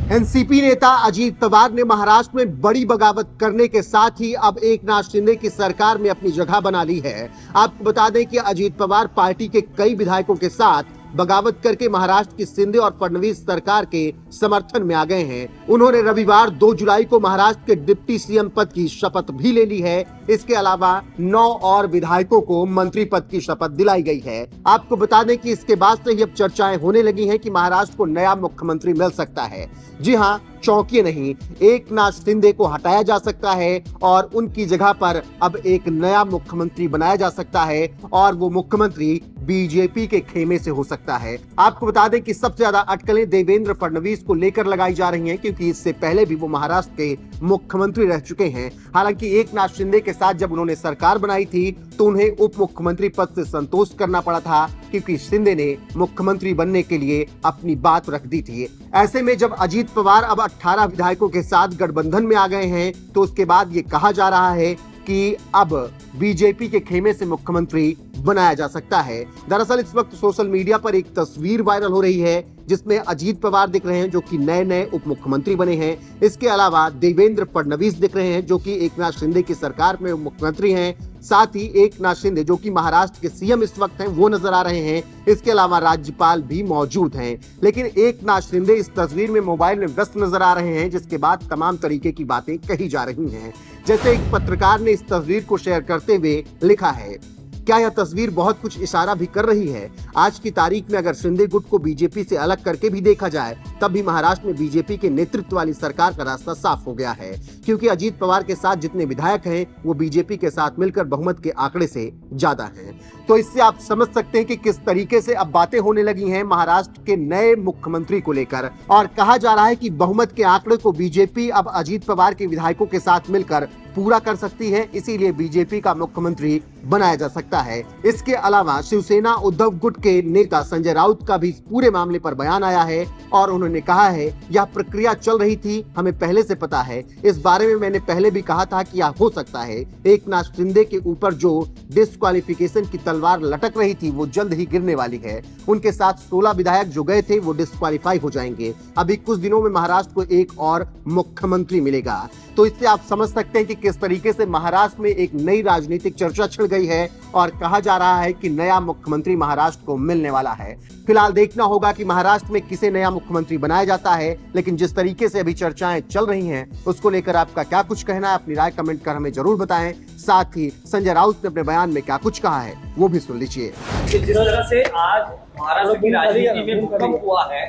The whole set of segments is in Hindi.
एनसीपी नेता अजीत पवार ने महाराष्ट्र में बड़ी बगावत करने के साथ ही अब एकनाथ शिंदे की सरकार में अपनी जगह बना ली है। आपको बता दें कि अजीत पवार पार्टी के कई विधायकों के साथ बगावत करके महाराष्ट्र की शिंदे और फडणवीस सरकार के समर्थन में आ गए हैं। उन्होंने रविवार 2 जुलाई को महाराष्ट्र के डिप्टी सीएम पद की शपथ भी ले ली है। इसके अलावा 9 और विधायकों को मंत्री पद की शपथ दिलाई गई है। आपको बता दें कि इसके बाद से ही अब चर्चाएं होने लगी हैं कि महाराष्ट्र को नया मुख्यमंत्री मिल सकता है। जी हाँ, चौंकिए नहीं, एकनाथ शिंदे को हटाया जा सकता है और उनकी जगह पर अब एक नया मुख्यमंत्री बनाया जा सकता है और वो मुख्यमंत्री बीजेपी के खेमे से हो सकता है। आपको बता दें कि सबसे ज्यादा अटकलें देवेंद्र फडणवीस को लेकर लगाई जा रही हैं, क्योंकि इससे पहले भी वो महाराष्ट्र के मुख्यमंत्री रह चुके हैं। हालांकि एकनाथ शिंदे के साथ जब उन्होंने सरकार बनाई थी तो उन्हें उप मुख्यमंत्री पद से संतोष करना पड़ा था, क्योंकि शिंदे ने मुख्यमंत्री बनने के लिए अपनी बात रख दी थी। ऐसे में जब अजीत पवार अब 18 विधायकों के साथ गठबंधन में आ गए हैं तो उसके बाद ये कहा जा रहा है कि अब बीजेपी के खेमे से मुख्यमंत्री बनाया जा सकता है। दरअसल इस वक्त सोशल मीडिया पर एक तस्वीर वायरल हो रही है जिसमें अजीत पवार दिख रहे हैं जो कि नए उप मुख्यमंत्री बने हैं। इसके अलावा देवेंद्र फडणवीस दिख रहे हैं जो कि एकनाथ शिंदे की सरकार में मुख्यमंत्री हैं। साथ ही एकनाथ शिंदे जो कि महाराष्ट्र के सीएम इस वक्त हैं वो नजर आ रहे हैं। इसके अलावा राज्यपाल भी मौजूद हैं, लेकिन एकनाथ शिंदे इस तस्वीर में मोबाइल में व्यस्त नजर आ रहे हैं, जिसके बाद तमाम तरीके की बातें कही जा रही हैं। जैसे एक पत्रकार ने इस तस्वीर को शेयर करते हुए लिखा है, क्या यह तस्वीर बहुत कुछ इशारा भी कर रही है? आज की तारीख में अगर शिंदे गुट को बीजेपी से अलग करके भी देखा जाए तब भी महाराष्ट्र में बीजेपी के नेतृत्व वाली सरकार का रास्ता साफ हो गया है, क्योंकि अजीत पवार के साथ जितने विधायक हैं वो बीजेपी के साथ मिलकर बहुमत के आंकड़े से ज्यादा हैं। तो इससे आप समझ सकते हैं कि किस तरीके से अब बातें होने लगी हैं महाराष्ट्र के नए मुख्यमंत्री को लेकर, और कहा जा रहा है कि बहुमत के आंकड़े को बीजेपी अब अजीत पवार के विधायकों के साथ मिलकर पूरा कर सकती है, इसीलिए बीजेपी का मुख्यमंत्री बनाया जा सकता है। इसके अलावा शिवसेना उद्धव गुट के नेता संजय राउत का भी पूरे मामले पर बयान आया है और उन्होंने कहा है, यह प्रक्रिया चल रही थी, हमें पहले से पता है। इस बारे में मैंने पहले भी कहा था कि यह हो सकता है। एकनाथ शिंदे के ऊपर जो डिस्क्वालिफिकेशन की तलवार लटक रही थी वो जल्द ही गिरने वाली है। उनके साथ 16 विधायक जो गए थे वो डिस्क्वालीफाई हो जाएंगे। अभी कुछ दिनों में महाराष्ट्र को एक और मुख्यमंत्री मिलेगा। तो इससे आप समझ सकते हैं कि किस तरीके से महाराष्ट्र में एक नई राजनीतिक चर्चा छिड़ गई है और कहा जा रहा है कि नया मुख्यमंत्री महाराष्ट्र को मिलने वाला है। फिलहाल देखना होगा कि महाराष्ट्र में किसे नया मुख्यमंत्री बनाया जाता है, लेकिन जिस तरीके से अभी चर्चाएं चल रही हैं उसको लेकर आपका क्या कुछ कहना है, अपनी राय कमेंट कर हमें जरूर बताएं। साथ ही संजय राउत ने अपने बयान में क्या कुछ कहा है वो भी सुन लीजिए। जिस तरह से आज महाराष्ट्र की राजनीति में भूकंप हुआ है,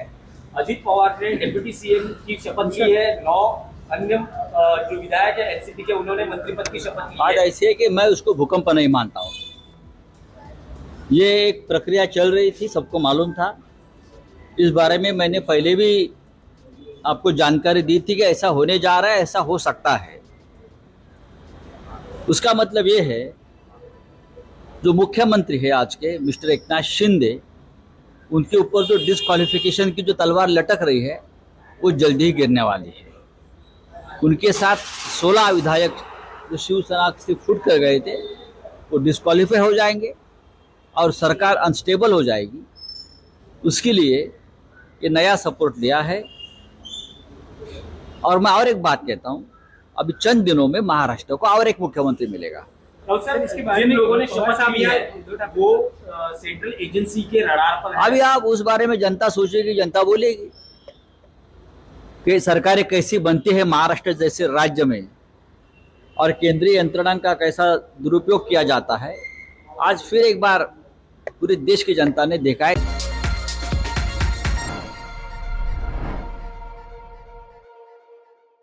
अजीत पवार ने डिप्टी सीएम की शपथ ली है, 9 अन्य जो विधायक है एनसीपी के उन्होंने मंत्री पद की शपथ ली है। आज ऐसे है कि मैं उसको भूकंप नहीं मानता हूँ। ये एक प्रक्रिया चल रही थी, सबको मालूम था। इस बारे में मैंने पहले भी आपको जानकारी दी थी कि ऐसा होने जा रहा है, ऐसा हो सकता है। उसका मतलब ये है जो मुख्यमंत्री है आज के मिस्टर एकनाथ शिंदे, उनके ऊपर जो डिस्क्वालिफिकेशन की जो तलवार लटक रही है वो जल्दी ही गिरने वाली है। उनके साथ 16 विधायक जो शिवसेना से फुट कर गए थे वो डिस्क्वालीफाई हो जाएंगे और सरकार अनस्टेबल हो जाएगी। उसके लिए ये नया सपोर्ट लिया है। और मैं और एक बात कहता हूँ, अभी चंद दिनों में महाराष्ट्र को और एक मुख्यमंत्री मिलेगा। और सर इसके बारे में लोगों ने शपथ ली है वो सेंट्रल एजेंसी के रडार पर है। अभी आप उस बारे में जनता सोचेगी, जनता बोलेगी कि सरकारें कैसी बनती है महाराष्ट्र जैसे राज्य में और केंद्रीय यंत्रणा का कैसा दुरुपयोग किया जाता है। आज फिर एक बार पूरे देश की जनता ने देखा है।